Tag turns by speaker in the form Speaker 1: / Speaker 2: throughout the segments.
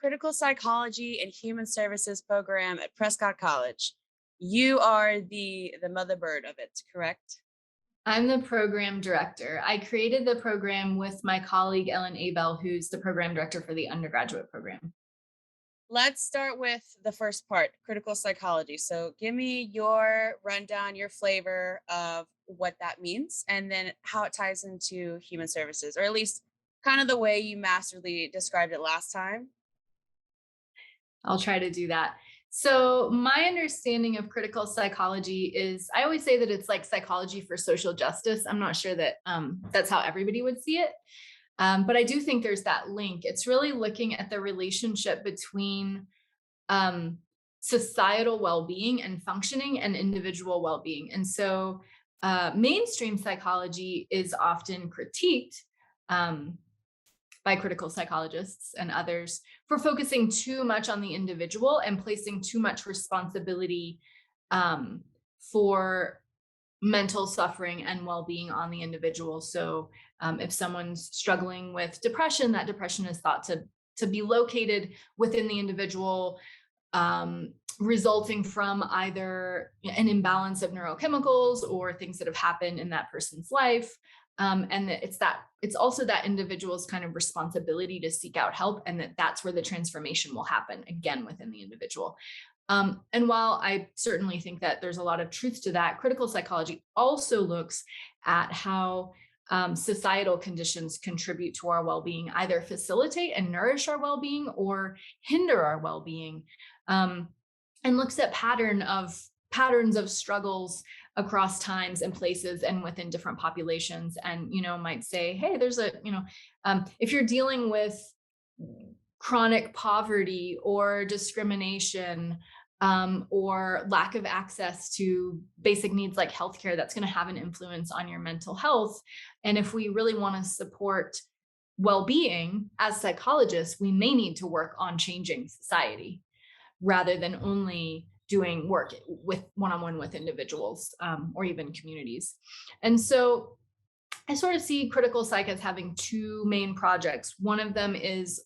Speaker 1: critical psychology and human services program at Prescott College. You are the mother bird of it, correct?
Speaker 2: I'm the program director. I created the program with my colleague, Ellen Abel, who's the program director for the undergraduate program.
Speaker 1: Let's start with the first part, critical psychology. So give me your rundown, your flavor of what that means, and then how it ties into human services, or at least kind of the way you masterly described it last time.
Speaker 2: I'll try to do that. So, my understanding of critical psychology is I always say that it's like psychology for social justice. I'm not sure that that's how everybody would see it. But I do think there's that link. It's really looking at the relationship between um, societal well-being and functioning and individual well-being. And so mainstream psychology is often critiqued um, by critical psychologists and others for focusing too much on the individual and placing too much responsibility um, for mental suffering and well-being on the individual. So if someone's struggling with depression, that depression is thought to be located within the individual, resulting from either an imbalance of neurochemicals or things that have happened in that person's life. And that it's also that individual's kind of responsibility to seek out help, and that's where the transformation will happen again within the individual. And while I certainly think that there's a lot of truth to that, critical psychology also looks at how societal conditions contribute to our well-being, either facilitate and nourish our well-being or hinder our well-being, and looks at patterns of struggles across times and places and within different populations. And might say, hey, there's if you're dealing with chronic poverty or discrimination, or lack of access to basic needs like healthcare, that's going to have an influence on your mental health. And if we really want to support well-being as psychologists, we may need to work on changing society rather than only doing work with one-on-one with individuals, or even communities. And so I sort of see critical psych as having two main projects. One of them is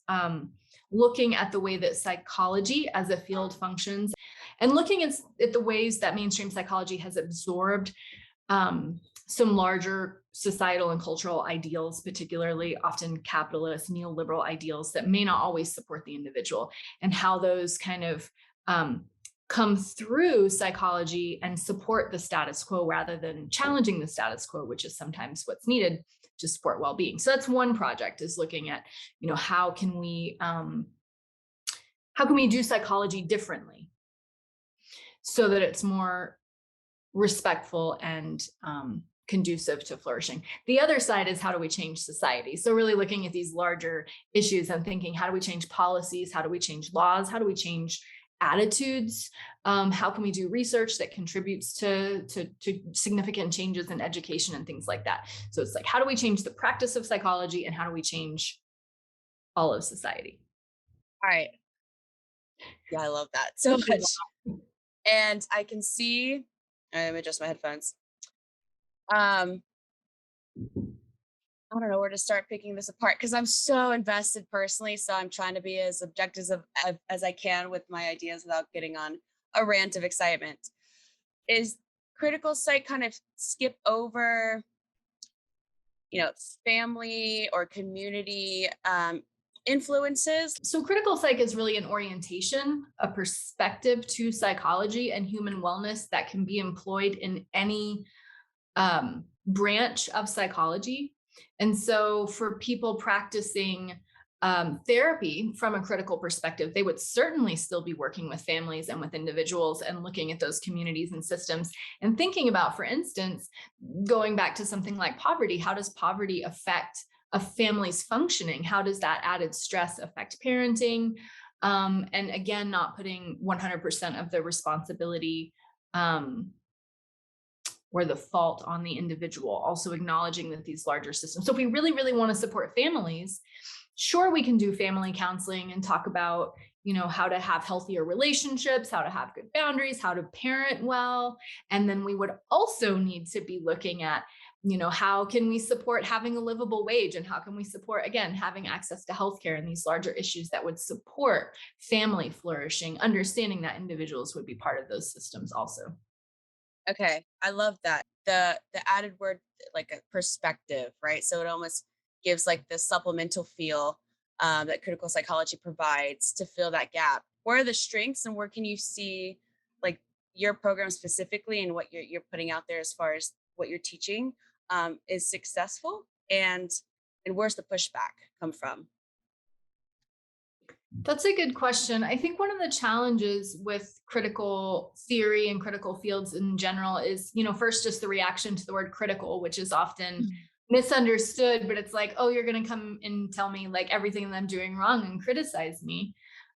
Speaker 2: looking at the way that psychology as a field functions, and looking at the ways that mainstream psychology has absorbed some larger societal and cultural ideals, particularly often capitalist neoliberal ideals that may not always support the individual, and how those kind of come through psychology and support the status quo rather than challenging the status quo, which is sometimes what's needed to support well-being. So that's one project, is looking at, how can we do psychology differently so that it's more respectful and conducive to flourishing. The other side is, how do we change society? So really looking at these larger issues and thinking, how do we change policies? How do we change laws? How do we change attitudes? How can we do research that contributes to significant changes in education and things like that? So it's like, how do we change the practice of psychology, and how do we change all of society?
Speaker 1: All right. Yeah, I love that so much. And I can see, I'm adjust my headphones. I don't know where to start picking this apart because I'm so invested personally. So I'm trying to be as objective as I can with my ideas without getting on a rant of excitement. Is critical psych kind of skip over, family or community influences?
Speaker 2: So critical psych is really an orientation, a perspective to psychology and human wellness that can be employed in any branch of psychology. And so for people practicing therapy from a critical perspective, they would certainly still be working with families and with individuals and looking at those communities and systems and thinking about, for instance, going back to something like poverty, how does poverty affect a family's functioning? How does that added stress affect parenting? And again, not putting 100% of the responsibility or the fault on the individual, also acknowledging that these larger systems. So if we really, really want to support families, sure, we can do family counseling and talk about, how to have healthier relationships, how to have good boundaries, how to parent well. And then we would also need to be looking at How can we support having a livable wage, and how can we support, again, having access to healthcare and these larger issues that would support family flourishing, understanding that individuals would be part of those systems also.
Speaker 1: Okay, I love that. The added word, like a perspective, right? So it almost gives like the supplemental feel that critical psychology provides to fill that gap. Where are the strengths, and where can you see like your program specifically, and what you're putting out there as far as what you're teaching is successful, and where's the pushback come from?
Speaker 2: That's a good question. I think one of the challenges with critical theory and critical fields in general is, first just the reaction to the word critical, which is often
Speaker 1: Mm.
Speaker 2: misunderstood, but it's like, oh, you're going to come and tell me like everything that I'm doing wrong and criticize me.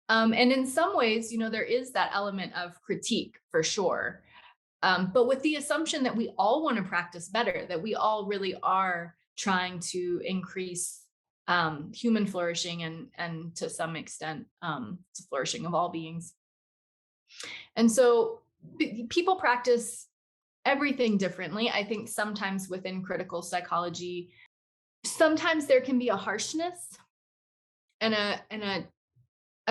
Speaker 2: And in some ways, there is that element of critique for sure. But with the assumption that we all want to practice better, that we all really are trying to increase human flourishing and to some extent the flourishing of all beings. And so people practice everything differently. I think sometimes within critical psychology, sometimes there can be a harshness and a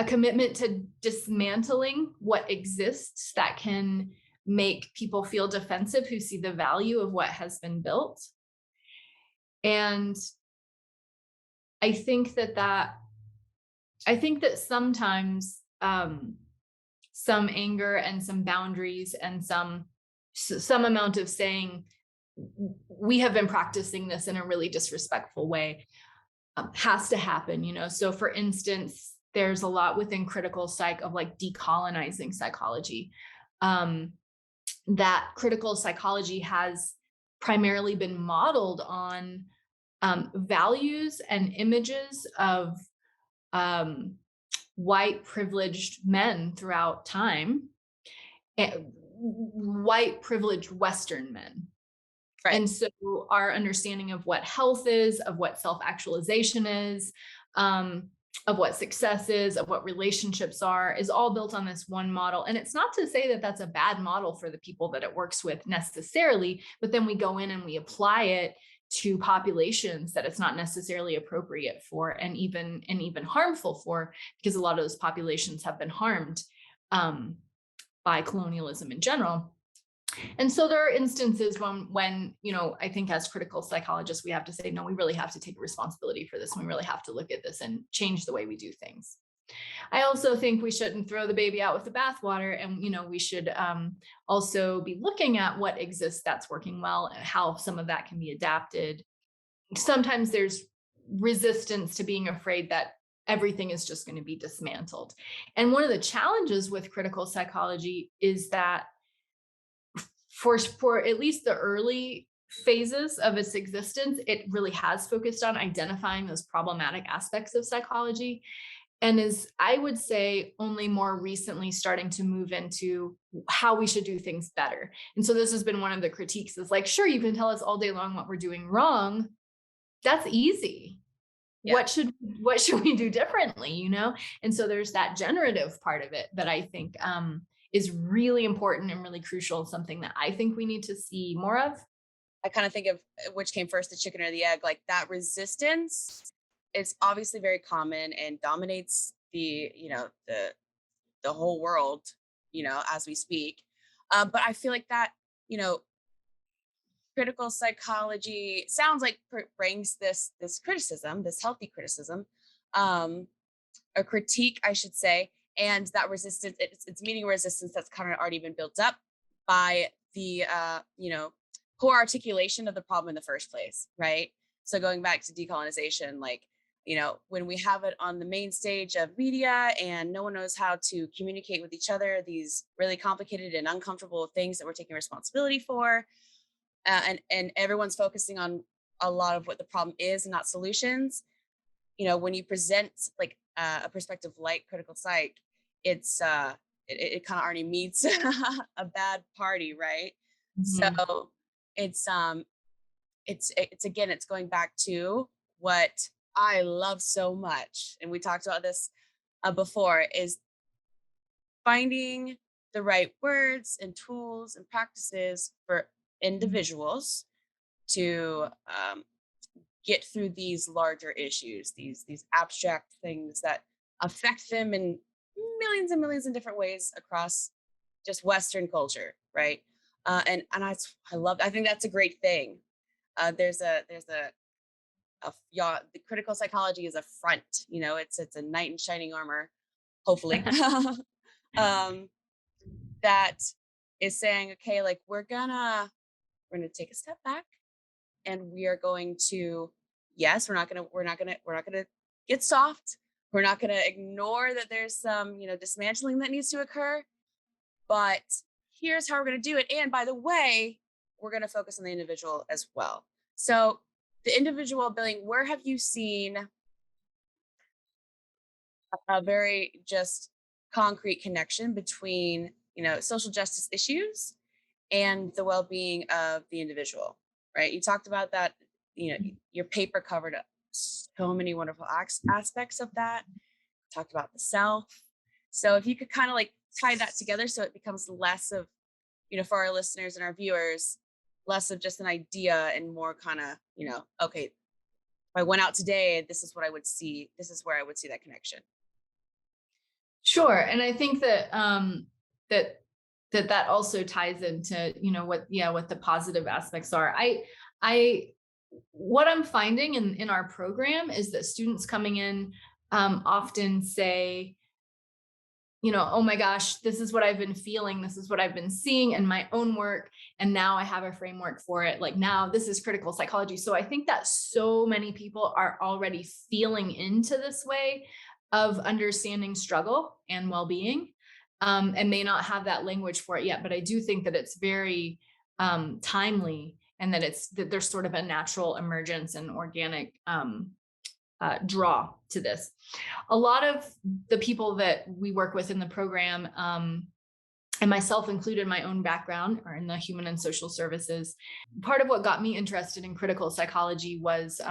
Speaker 2: commitment to dismantling what exists that can make people feel defensive who see the value of what has been built. And I think that sometimes some anger and some boundaries and some amount of saying we have been practicing this in a really disrespectful way has to happen. So for instance, there's a lot within critical psych of like decolonizing psychology. That critical psychology has primarily been modeled on values and images of um, white privileged men throughout time, white privileged Western men.
Speaker 1: Right.
Speaker 2: And so our understanding of what health is, of what self-actualization is, of what success is, of what relationships are, is all built on this one model. And it's not to say that that's a bad model for the people that it works with necessarily, but then we go in and we apply it to populations that it's not necessarily appropriate for, and even harmful for, because a lot of those populations have been harmed by colonialism in general. And so there are instances when I think as critical psychologists, we have to say, no, we really have to take responsibility for this. And we really have to look at this and change the way we do things. I also think we shouldn't throw the baby out with the bathwater, and we should also be looking at what exists that's working well and how some of that can be adapted. Sometimes there's resistance to being afraid that everything is just going to be dismantled. And one of the challenges with critical psychology is that for at least the early phases of its existence, it really has focused on identifying those problematic aspects of psychology, and is, I would say, only more recently starting to move into how we should do things better. And so this has been one of the critiques, is like, sure, you can tell us all day long what we're doing wrong. That's easy.
Speaker 1: Yeah.
Speaker 2: What should we do differently, And so there's that generative part of it that I think is really important and really crucial, something that I think we need to see more of.
Speaker 1: I kind of think of which came first, the chicken or the egg. Like that resistance is obviously very common and dominates the whole world, as we speak. But I feel like that, you know, critical psychology sounds like brings this criticism, this healthy criticism, um, a critique, I should say, and that resistance. It's meeting resistance that's kind of already been built up by the poor articulation of the problem in the first place, right? So going back to decolonization, like when we have it on the main stage of media and no one knows how to communicate with each other, these really complicated and uncomfortable things that we're taking responsibility for, and everyone's focusing on a lot of what the problem is and not solutions. When you present like a perspective like critical psych, it's it kind of already meets a bad party, right?
Speaker 2: Mhm.
Speaker 1: So it's it's again, it's going back to what I love so much, and we talked about this before, is finding the right words and tools and practices for individuals to get through these larger issues, these abstract things that affect them in millions and millions of different ways across just Western culture, right? I love. I think that's a great thing. Yeah, the critical psychology is a front. It's a knight in shining armor, hopefully. um, that is saying, okay, like we're gonna take a step back, and we are going to, yes, we're not gonna get soft. We're not gonna ignore that there's some, dismantling that needs to occur, but here's how we're gonna do it. And by the way, we're gonna focus on the individual as well. So the individual billing, where have you seen a very just concrete connection between, social justice issues and the well-being of the individual, right? You talked about that, your paper covered up so many wonderful aspects of that. Talked about the self. So if you could kind of like tie that together so it becomes less of, for our listeners and our viewers, less of just an idea and more kind of, okay, if I went out today, this is what I would see. This is where I would see that connection.
Speaker 2: Sure. And I think that that also ties into, what the positive aspects are. I what I'm finding in our program is that students coming in often say, oh my gosh, this is what I've been feeling. This is what I've been seeing in my own work. And now I have a framework for it. Like now this is critical psychology. So I think that so many people are already feeling into this way of understanding struggle and well-being, and may not have that language for it yet. But I do think that it's very timely, and that there's sort of a natural emergence and organic draw to this. A lot of the people that we work with in the program, and myself included, my own background are in the human and social services. Part of what got me interested in critical psychology was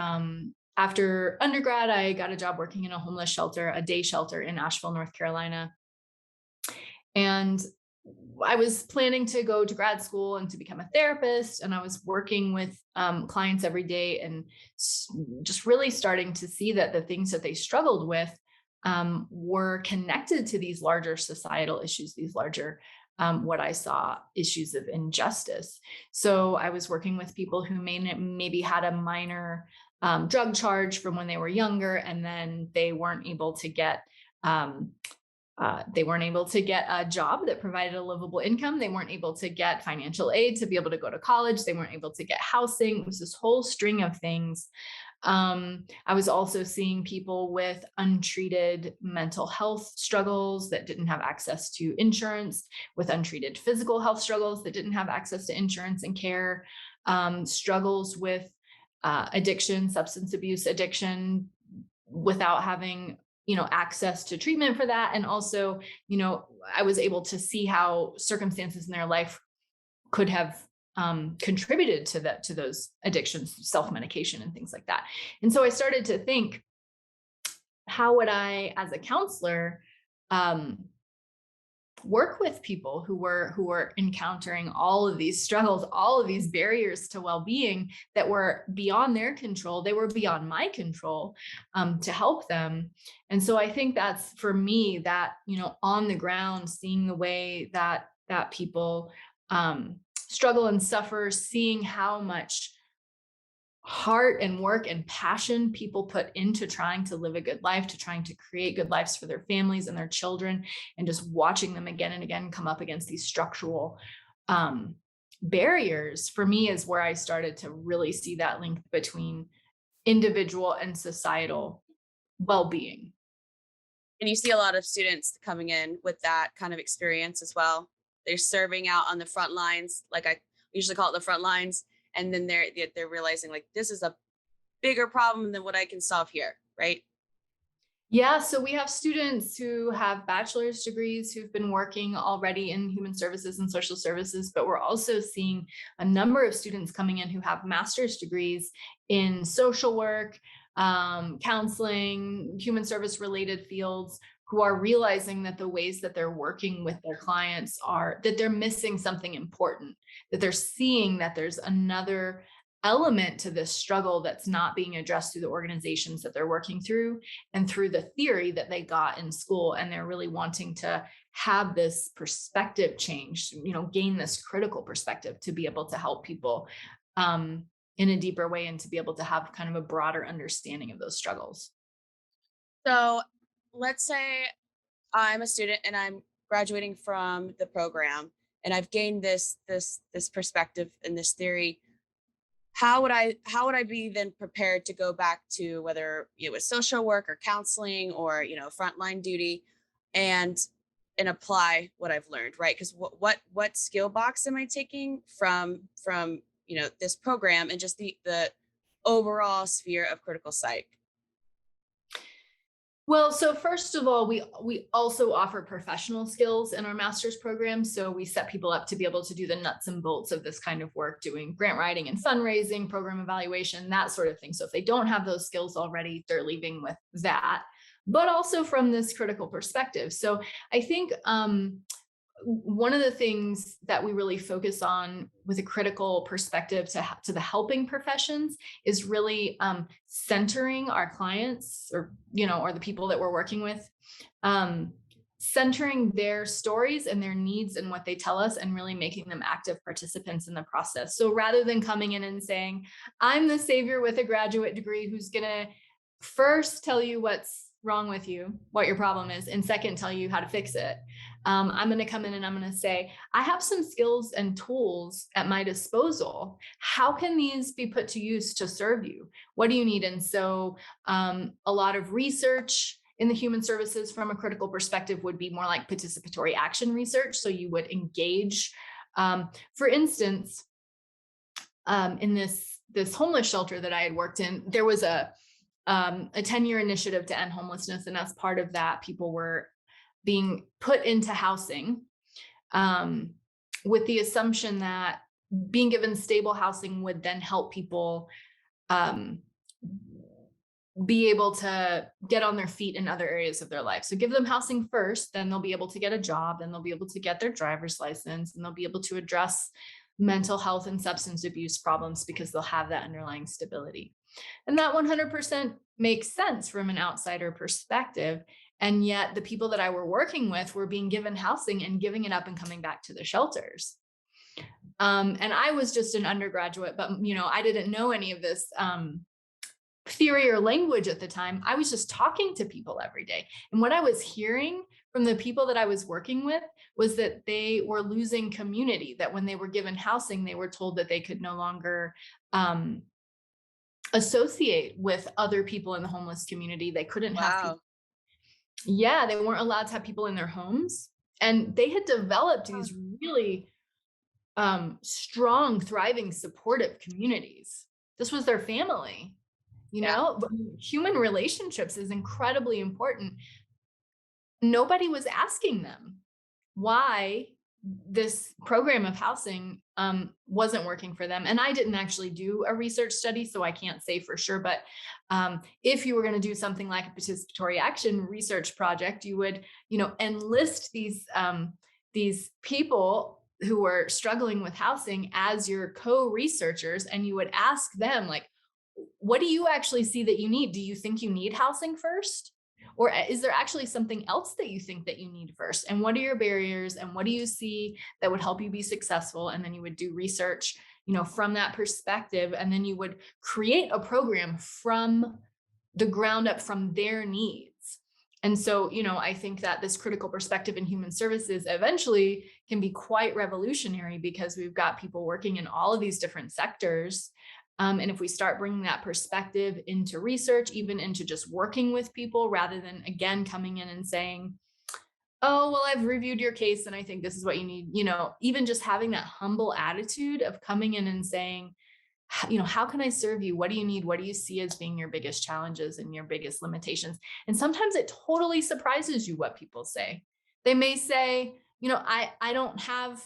Speaker 2: after undergrad, I got a job working in a homeless shelter, a day shelter in Asheville, North Carolina. And I was planning to go to grad school and to become a therapist. And I was working with clients every day and just really starting to see that the things that they struggled with were connected to these larger societal issues, these larger, what I saw, issues of injustice. So I was working with people who maybe had a minor drug charge from when they were younger, and then they weren't able to get a job that provided a livable income. They weren't able to get financial aid to be able to go to college. They weren't able to get housing. It was this whole string of things. I was also seeing people with untreated mental health struggles that didn't have access to insurance, with untreated physical health struggles that didn't have access to insurance and care, struggles with addiction, substance abuse addiction, without having access to treatment for that. And also, I was able to see how circumstances in their life could have contributed to those addictions, self-medication and things like that. And so I started to think, how would I, as a counselor, work with people who were encountering all of these struggles, all of these barriers to well-being that were beyond their control. They were beyond my control, to help them. And so I think that's, for me, that, on the ground, seeing the way that people struggle and suffer, seeing how much heart and work and passion people put into trying to live a good life, to trying to create good lives for their families and their children, and just watching them again and again come up against these structural barriers, for me, is where I started to really see that link between individual and societal well-being.
Speaker 1: And you see a lot of students coming in with that kind of experience as well. They're serving out on the front lines, like I usually call it the front lines, and then they're realizing like this is a bigger problem than what I can solve here, right?
Speaker 2: Yeah, so we have students who have bachelor's degrees who've been working already in human services and social services, but we're also seeing a number of students coming in who have master's degrees in social work, counseling, human service related fields, who are realizing that the ways that they're working with their clients are that they're missing something important, that they're seeing that there's another element to this struggle that's not being addressed through the organizations that they're working through and through the theory that they got in school. And they're really wanting to have this perspective change, gain this critical perspective to be able to help people in a deeper way and to be able to have kind of a broader understanding of those struggles.
Speaker 1: So let's say I'm a student and I'm graduating from the program and I've gained this perspective and this theory. How would I be then prepared to go back to whether it was social work or counseling or frontline duty and apply what I've learned, right? Because what skill box am I taking from this program and just the overall sphere of critical psych?
Speaker 2: Well, so first of all, we also offer professional skills in our master's program. So we set people up to be able to do the nuts and bolts of this kind of work, doing grant writing and fundraising, program evaluation, that sort of thing. So if they don't have those skills already, they're leaving with that, but also from this critical perspective. So I think one of the things that we really focus on with a critical perspective to the helping professions is really centering our clients or the people that we're working with, centering their stories and their needs and what they tell us and really making them active participants in the process. So rather than coming in and saying, I'm the savior with a graduate degree who's going to first tell you what's wrong with you, what your problem is, and second, tell you how to fix it. I'm going to come in and I'm going to say, I have some skills and tools at my disposal. How can these be put to use to serve you? What do you need? And so a lot of research in the human services from a critical perspective would be more like participatory action research. So you would engage, for instance, in this homeless shelter that I had worked in, there was a 10-year initiative to end homelessness. And as part of that, people were being put into housing with the assumption that being given stable housing would then help people be able to get on their feet in other areas of their life. So give them housing first, then they'll be able to get a job, then they'll be able to get their driver's license, and they'll be able to address mental health and substance abuse problems because they'll have that underlying stability. And that 100% makes sense from an outsider perspective. And yet the people that I were working with were being given housing and giving it up and coming back to the shelters. And I was just an undergraduate, but I didn't know any of this theory or language at the time. I was just talking to people every day. And what I was hearing from the people that I was working with was that they were losing community, that when they were given housing, they were told that they could no longer associate with other people in the homeless community. They couldn't have people.
Speaker 1: Wow.
Speaker 2: Yeah, they weren't allowed to have people in their homes. And they had developed these really strong, thriving, supportive communities. This was their family,
Speaker 1: Yeah.
Speaker 2: But human relationships is incredibly important. Nobody was asking them why this program of housing wasn't working for them. And I didn't actually do a research study, so I can't say for sure. But if you were going to do something like a participatory action research project, you would, enlist these people who were struggling with housing as your co-researchers, and you would ask them, like, what do you actually see that you need? Do you think you need housing first? Or is there actually something else that you think that you need first? And what are your barriers? And what do you see that would help you be successful? And then you would do research, from that perspective. And then you would create a program from the ground up from their needs. And so, I think that this critical perspective in human services eventually can be quite revolutionary because we've got people working in all of these different sectors. And if we start bringing that perspective into research, even into just working with people, rather than, again, coming in and saying, oh, well, I've reviewed your case and I think this is what you need, even just having that humble attitude of coming in and saying, how can I serve you? What do you need? What do you see as being your biggest challenges and your biggest limitations? And sometimes it totally surprises you what people say. They may say, I don't have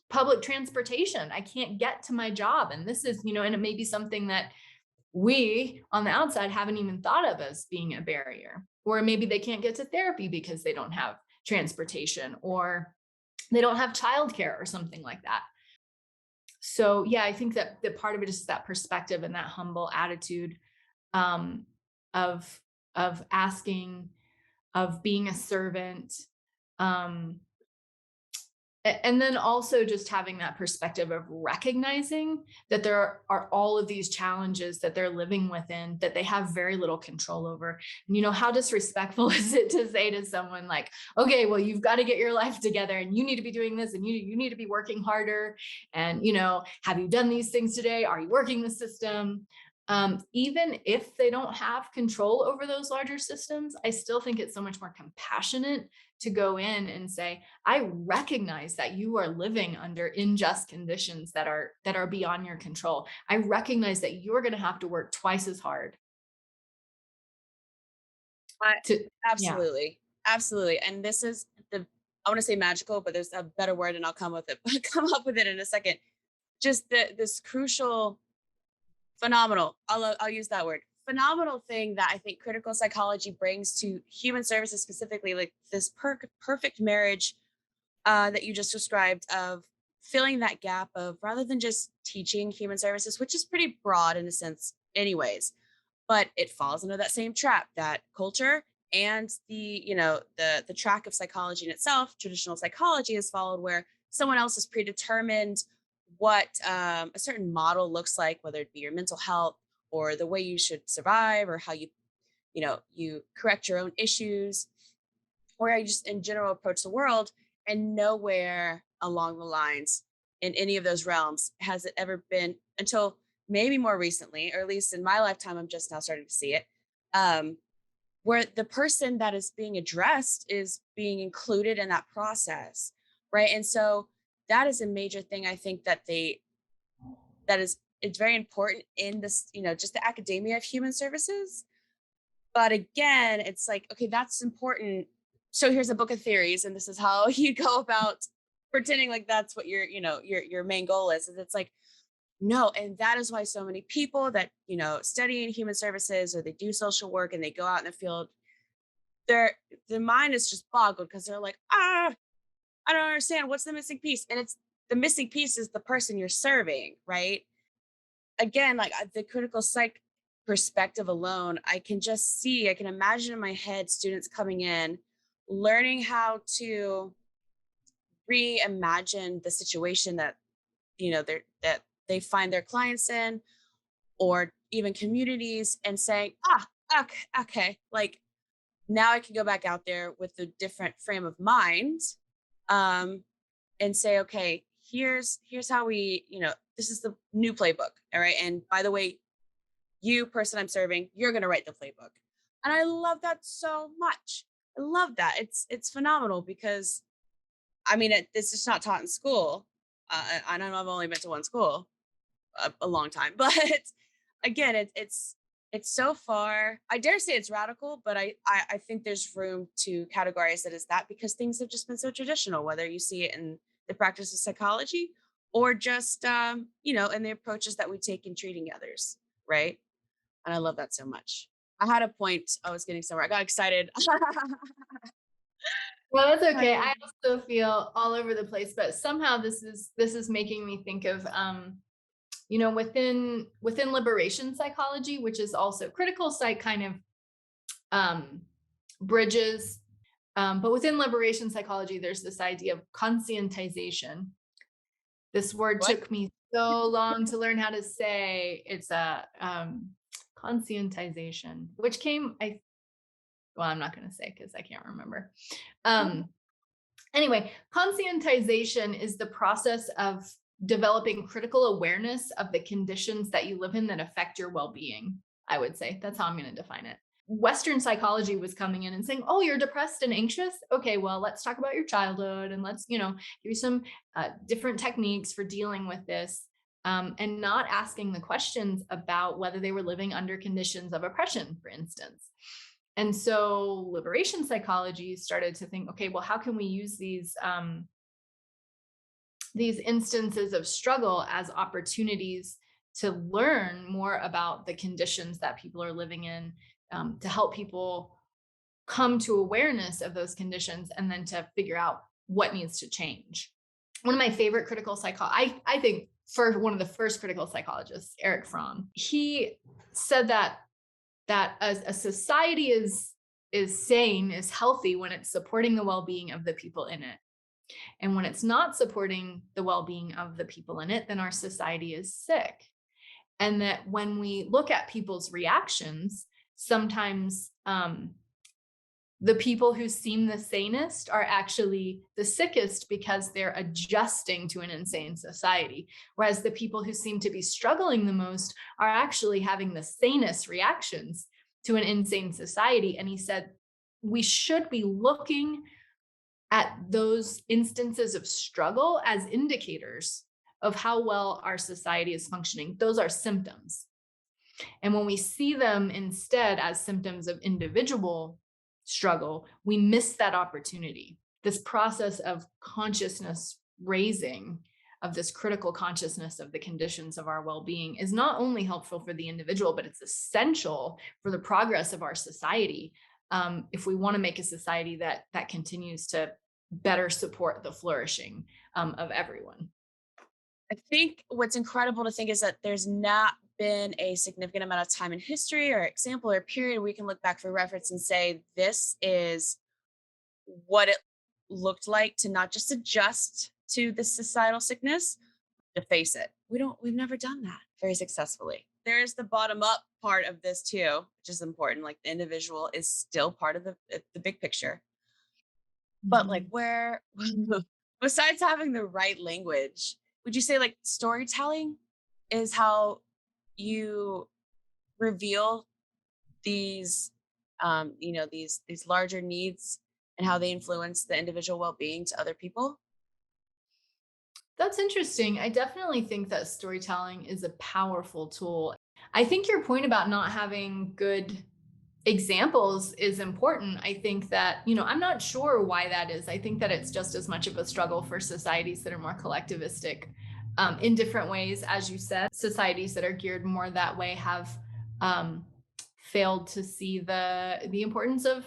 Speaker 2: public transportation. I can't get to my job. And this is, and it may be something that we on the outside haven't even thought of as being a barrier. Or maybe they can't get to therapy because they don't have transportation, or they don't have childcare or something like that. So yeah, I think that part of it is that perspective and that humble attitude, um, of asking, of being a servant, um, and then also just having that perspective of recognizing that there are all of these challenges that they're living within that they have very little control over. And how disrespectful is it to say to someone like, okay, well, you've got to get your life together and you need to be doing this and you need to be working harder. And, have you done these things today? Are you working the system? Even if they don't have control over those larger systems, I still think it's so much more compassionate to go in and say, I recognize that you are living under unjust conditions that are beyond your control. I recognize that you're going to have to work twice as hard
Speaker 1: I,
Speaker 2: to, yeah.
Speaker 1: absolutely, absolutely. And this is I want to say magical, but there's a better word, and I'll come with it. Come up with it in a second. Just this crucial, phenomenal. I'll use that word. Phenomenal thing that I think critical psychology brings to human services specifically, like this perfect marriage that you just described of filling that gap of rather than just teaching human services, which is pretty broad in a sense, anyways, but it falls into that same trap that culture and the track of psychology in itself, traditional psychology, is followed where someone else has predetermined what a certain model looks like, whether it be your mental health or the way you should survive or how you correct your own issues or how you just in general approach the world. And nowhere along the lines in any of those realms has it ever been until maybe more recently, or at least in my lifetime, I'm just now starting to see it, um, where the person that is being addressed is being included in that process. Right. And so that is a major thing I think that is it's very important in this, just the academia of human services. But again, it's like, okay, that's important. So here's a book of theories, and this is how you go about pretending like that's what your main goal is it's like, no. And that is why so many people that, study in human services or they do social work and they go out in the field, their mind is just boggled because they're like, I don't understand. What's the missing piece? And it's the missing piece is the person you're serving, right? Again, like the critical psych perspective alone, I can imagine in my head students coming in, learning how to reimagine the situation that, that they find their clients in, or even communities, and saying, okay, okay, like now I can go back out there with a different frame of mind, um, and say, okay, here's how this is the new playbook. All right. And by the way, you person I'm serving, you're going to write the playbook. And I love that so much. I love that. It's phenomenal because I mean, it's just not taught in school. I know I've only been to one school a long time, but again, it's so far. I dare say it's radical, but I think there's room to categorize it as that because things have just been so traditional. Whether you see it in the practice of psychology or just in the approaches that we take in treating others, right? And I love that so much. I had a point. I was getting somewhere. I got excited.
Speaker 2: Well, that's okay.
Speaker 1: Right.
Speaker 2: I also feel all over the place, but somehow this is making me think of within liberation psychology, which is also critical psych kind of um bridges. But within liberation psychology, there's this idea of conscientization. This word
Speaker 1: What?
Speaker 2: took me so long to learn how to say. It's a conscientization, which came, well, I'm not going to say because I can't remember. Um, anyway, conscientization is the process of developing critical awareness of the conditions that you live in that affect your well-being. I would say that's how I'm going to define it. Western psychology was coming in and saying, oh, you're depressed and anxious. Okay, well, let's talk about your childhood and let's, give you some different techniques for dealing with this, and not asking the questions about whether they were living under conditions of oppression, for instance. And so liberation psychology started to think, okay, well, how can we use these instances of struggle as opportunities to learn more about the conditions that people are living in, to help people come to awareness of those conditions and then to figure out what needs to change. One of my favorite critical psychology, I think for one of the first critical psychologists, Eric Fromm. He said that a society is sane, is healthy when it's supporting the well-being of the people in it. And when it's not supporting the well-being of the people in it, then our society is sick. And that when we look at people's reactions, sometimes the people who seem the sanest are actually the sickest because they're adjusting to an insane society. Whereas the people who seem to be struggling the most are actually having the sanest reactions to an insane society. And he said, we should be looking at those instances of struggle as indicators of how well our society is functioning. Those are symptoms. And when we see them instead as symptoms of individual struggle, we miss that opportunity. This process of consciousness raising, of this critical consciousness of the conditions of our well-being, is not only helpful for the individual, but it's essential for the progress of our society. If we want to make a society that continues to better support the flourishing of everyone.
Speaker 1: I think what's incredible to think is that there's not been a significant amount of time in history or example or period we can look back for reference and say this is what it looked like to not just adjust to the societal sickness, to face it. We've never done that very successfully. There is the bottom up part of this too, which is important. Like the individual is still part of the big picture. But like
Speaker 2: Mhm.
Speaker 1: where besides having the right language, would you say like storytelling is how you reveal these these larger needs and how they influence the individual well-being to other people?
Speaker 2: That's interesting. I definitely think that storytelling is a powerful tool. I think your point about not having good examples is important. I think that, I'm not sure why that is. I think that it's just as much of a struggle for societies that are more collectivistic in different ways. As you said, societies that are geared more that way have um, failed to see the importance of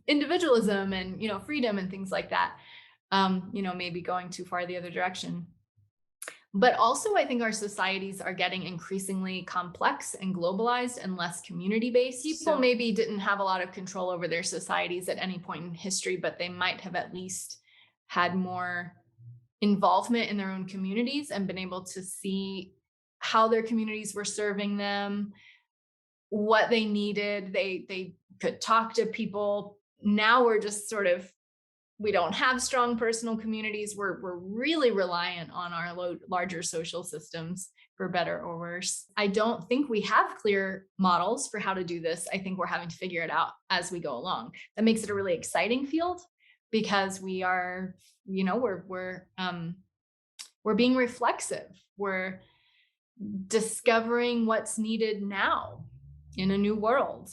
Speaker 2: individualism and freedom and things like that. Maybe going too far the other direction. But also, I think our societies are getting increasingly complex and globalized and less community based. People
Speaker 1: So
Speaker 2: maybe didn't have a lot of control over their societies at any point in history, but they might have at least had more involvement in their own communities and been able to see how their communities were serving them, what they needed. They could talk to people. Now we're just sort of, we don't have strong personal communities. We're really reliant on our larger social systems, for better or worse. I don't think we have clear models for how to do this. I think we're having to figure it out as we go along. That makes it a really exciting field because we are, we're being reflexive. We're discovering what's needed now in a new world.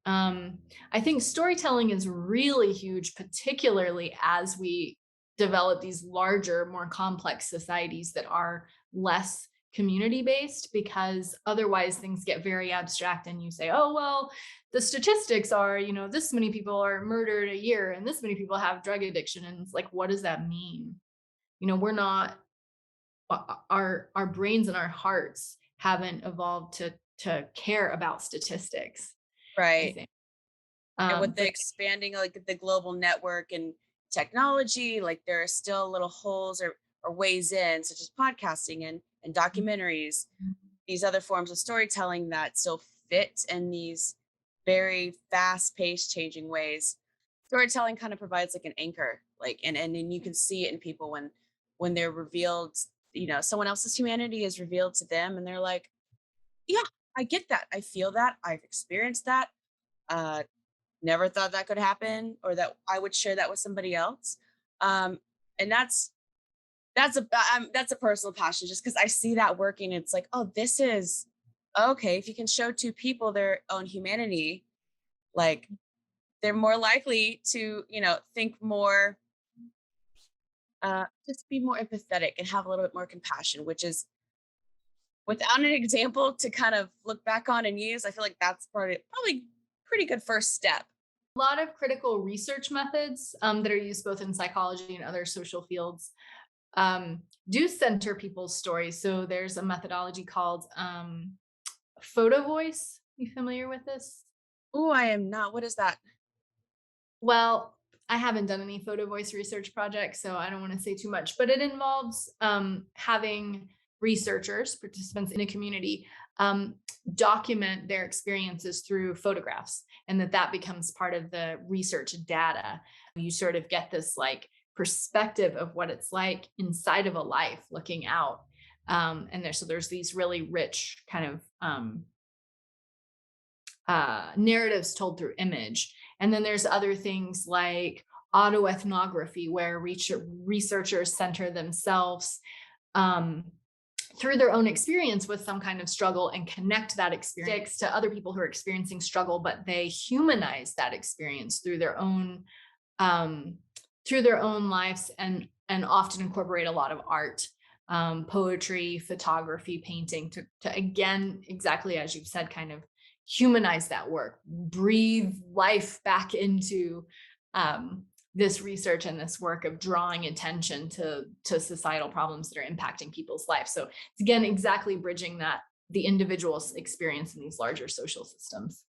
Speaker 2: I think storytelling is really huge, particularly as we develop these larger, more complex societies that are less community based, because otherwise things get very abstract and you say, oh, well, the statistics are, this many people are murdered a year and this many people have drug addiction. And it's like, what does that mean? We're not, our brains and our hearts haven't evolved to care about statistics, I
Speaker 1: right.
Speaker 2: think.
Speaker 1: And with the
Speaker 2: But
Speaker 1: expanding like the global network and technology, like there are still little holes or ways in, such as podcasting and documentaries, these other forms of storytelling that still fit in these very fast-paced changing ways. Storytelling kind of provides like an anchor, like and then you can see it in people when they're revealed, someone else's humanity is revealed to them and they're like, yeah, I get that. I feel that. I've experienced that. Uh Never thought that could happen or that I would share that with somebody else. Um, and that's a personal passion just because I see that working. It's like, oh, this is okay. If you can show two people their own humanity, like they're more likely to, think more, just be more empathetic and have a little bit more compassion, which is without an example to kind of look back on and use. I feel like that's probably pretty good first step.
Speaker 2: a lot of critical research methods that are used both in psychology and other social fields do center people's stories. So there's a methodology called Photovoice. You familiar with this?
Speaker 1: Oh, I am not. What is that?
Speaker 2: Well, I haven't done any photo voice research projects, so I don't want to say too much, but it involves having researchers, participants in a community, um, document their experiences through photographs, and that becomes part of the research data. You sort of get this like perspective of what it's like inside of a life looking out. And there's these really rich kind of narratives told through image. And then there's other things like autoethnography, where researchers center themselves um, through their own experience with some kind of struggle and connect that experience to other people who are experiencing struggle, but they humanize that experience um, through their own lives, and often incorporate a lot of art, poetry, photography, painting to again, exactly as you've said, kind of humanize that work, breathe life back into this research and this work of drawing attention to societal problems that are impacting people's lives. So it's again exactly bridging that the individual's experience in these larger social systems.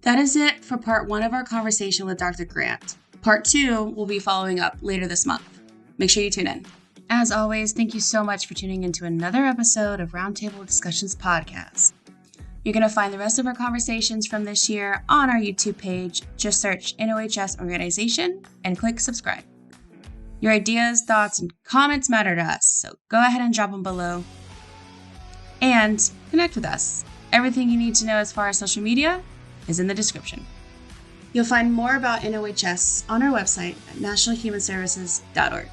Speaker 3: That is it for part 1 of our conversation with Dr. Grant. Part 2 will be following up later this month. Make sure you tune in. As always, thank you so much for tuning into another episode of Roundtable Discussions Podcast. You're going to find the rest of our conversations from this year on our YouTube page. Just search NOHS Organization and click subscribe. Your ideas, thoughts, and comments matter to us, so go ahead and drop them below. And connect with us. Everything you need to know as far as social media is in the description. You'll find more about NOHS on our website at nationalhumanservices.org.